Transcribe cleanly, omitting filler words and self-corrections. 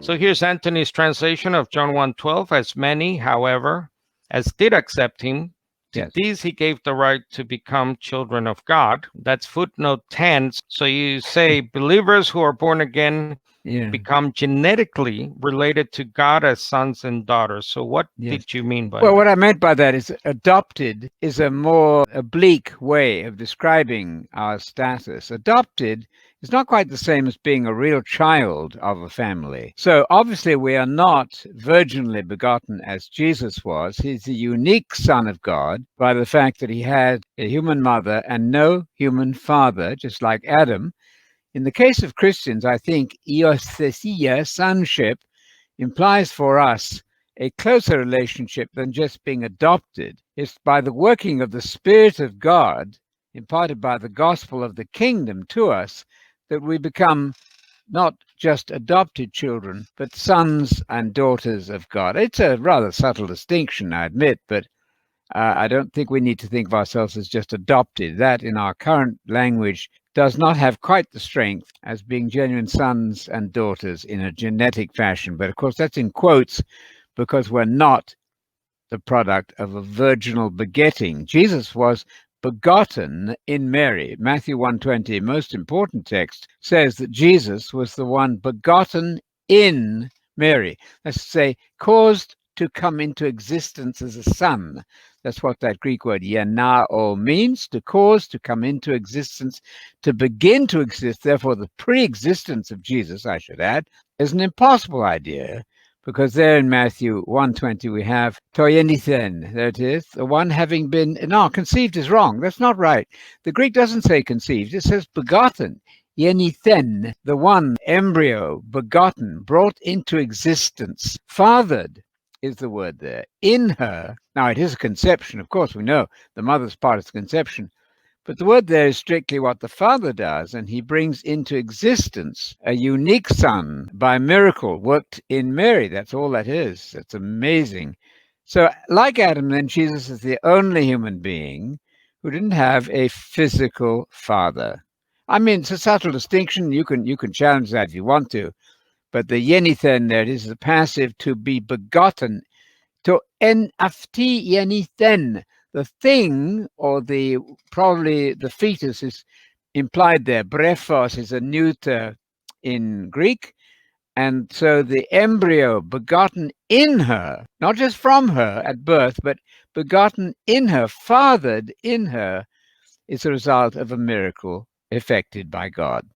So here's Anthony's translation of John 1:12. As many, however, as did accept him, to Yes. these he gave the right to become children of God. That's footnote 10. So you say believers who are born again Yeah. become genetically related to God as sons and daughters. So what Yes. did you mean by Well, what that? I meant by that is adopted is a more oblique way of describing our status. Adopted is not quite the same as being a real child of a family. So obviously we are not virginally begotten as Jesus was. He's a unique son of God by the fact that he had a human mother and no human father, just like Adam. In the case of Christians, I think iothesia, sonship, implies for us a closer relationship than just being adopted. It's by the working of the Spirit of God, imparted by the gospel of the kingdom to us, that we become not just adopted children, but sons and daughters of God. It's a rather subtle distinction, I admit, but I don't think we need to think of ourselves as just adopted. That, in our current language, does not have quite the strength as being genuine sons and daughters in a genetic fashion. But of course, that's in quotes because we're not the product of a virginal begetting. Jesus was begotten in Mary. Matthew 1:20, most important text, says that Jesus was the one begotten in Mary. That's to say, caused to come into existence as a son. That's what that Greek word yanao means, to cause, to come into existence, to begin to exist. Therefore, the pre-existence of Jesus, I should add, is an impossible idea, because there in Matthew 1:20 we have toyenithen, there it is, the one having been, no, conceived is wrong, that's not right. The Greek doesn't say conceived, it says begotten. Yenithen, the one embryo, begotten, brought into existence, fathered is the word there, in her. Now it is a conception, of course, we know the mother's part is conception, but the word there is strictly what the Father does, and he brings into existence a unique Son by miracle worked in Mary. That's all that is. That's amazing. So, like Adam, then, Jesus is the only human being who didn't have a physical father. I mean, it's a subtle distinction. You can challenge that if you want to, but the yenithen there is the passive to be begotten. To en afti yenithen, the thing, or the probably the fetus is implied there. Brephos is a neuter in Greek, and so the embryo begotten in her, not just from her at birth, but begotten in her, fathered in her, is a result of a miracle effected by God.